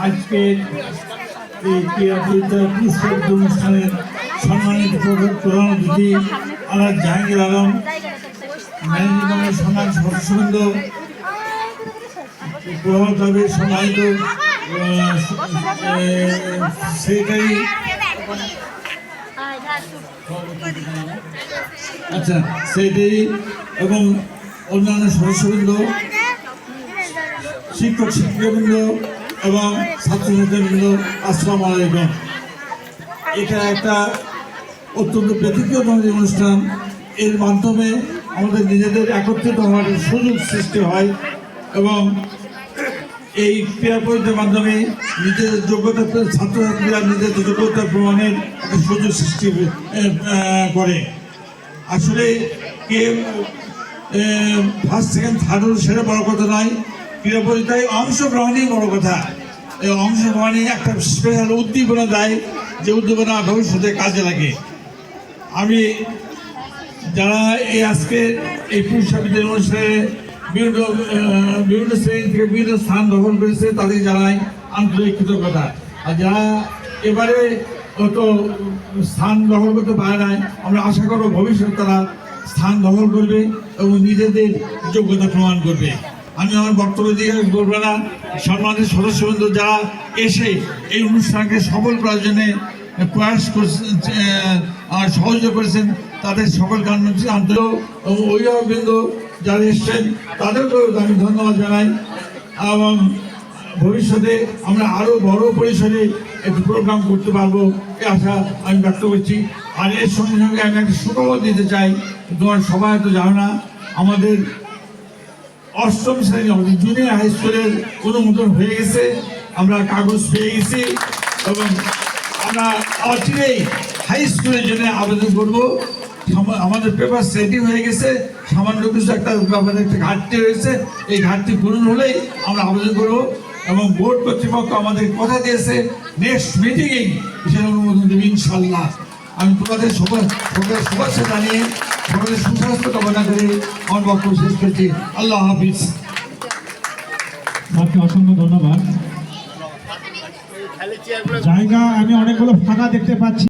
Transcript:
আজকের এই ক্রীড়া পুরস্কার অনুষ্ঠানের সম্মানিত প্রধান অতিথি আলহাজ জাহাঙ্গীর আলম, ম্যানেজিং সম্মান সদস্যবৃন্দ, প্রভাব ক্লাবের সম্মানিত সেক্রেটারি, সেক্রেটারি এবং অন্যান্য সদস্যবৃন্দ, শিক্ষক শিক্ষিকাবৃন্দ এবং ছাত্রছাত্রীবৃন্দ, আসসালামু আলাইকুম। এটা একটা অত্যন্ত ব্যতিক্রম অনুষ্ঠান। এর মাধ্যমে আমাদের নিজেদের একত্রিত হওয়ার সুযোগ সৃষ্টি হয় এবং এই ক্রীড়া প্রতিযোগিতার মাধ্যমে নিজেদের যোগ্যতা, ছাত্রছাত্রীরা নিজেদের যোগ্যতা প্রমাণের একটা সুযোগ সৃষ্টি করে। আসলে কে ফার্স্ট সেকেন্ড থার্ড হল সেটা বড় কথা নয়, ক্রীড়া প্রতিযোগিতায় অংশগ্রহণই বড় কথা। এই অংশগ্রহণে একটা স্পেশাল উদ্দীপনা দেয়, যে উদ্দীপনা ভবিষ্যতে কাজে লাগে। আমি যারা এই আজকে এই পুরস্কার বিতরণ অনুষ্ঠানে বিভিন্ন শ্রেণী থেকে বিভিন্ন স্থান দখল করেছে, তাদের জানাই আন্তরিক কৃতজ্ঞতা। আর যারা এবারে অত স্থান দখল করতে পারে নাই, আমরা আশা করব ভবিষ্যতে তারা স্থান দখল করবে এবং নিজেদের যোগ্যতা প্রমাণ করবে। আমি আমার বক্তব্য দিয়ে বলবো না। সম্মানিত সদস্যবৃন্দ যারা এসে এই অনুষ্ঠানকে সফল করার জন্য প্রয়াস করছেন আর সহযোগিতা করেছেন, তাদের সকলকে আন্তরিক অভিভাবকবৃন্দ যারা এসছেন তাদেরকেও আমি ধন্যবাদ জানাই। এবং ভবিষ্যতে আমরা আরও বড় পরিসরে একটি প্রোগ্রাম করতে পারবো এই আশা আমি ব্যক্ত করছি। আর এর সঙ্গে সঙ্গে আমি একটা সুখবর দিতে চাই, তোমার সবাই হয়তো জানো না, আমাদের অষ্টম শ্রেণী আমাদের জুনিয়র হাই স্কুলের অনুমোদন হয়ে গেছে, আমরা কাগজ পেয়ে গেছি এবং আমরা অচিরেই হাই স্কুলের জন্য আবেদন করব। আমাদের পেপার রেডি হয়ে গেছে, সামান্য কিছু একটা ব্যাপারে একটা ঘাটতি হয়েছে, এই ঘাটতি পূরণ হলেই আমরা আবেদন করব এবং বোর্ড কর্তৃপক্ষ আমাদের কথা দিয়েছে নেক্সট মিটিংয়েই সেটা অনুমোদন দেবে ইনশাল্লাহ। আমি তোমাদের শুভেচ্ছা জানিয়ে সকলের সুস্বাস্থ্য কামনা করে আমার বক্তব্য শেষ করছি। আল্লাহ হাফিজ। অসংখ্য ধন্যবাদ। জায়গা আমি অনেকগুলো ফাঁকা দেখতে পাচ্ছি।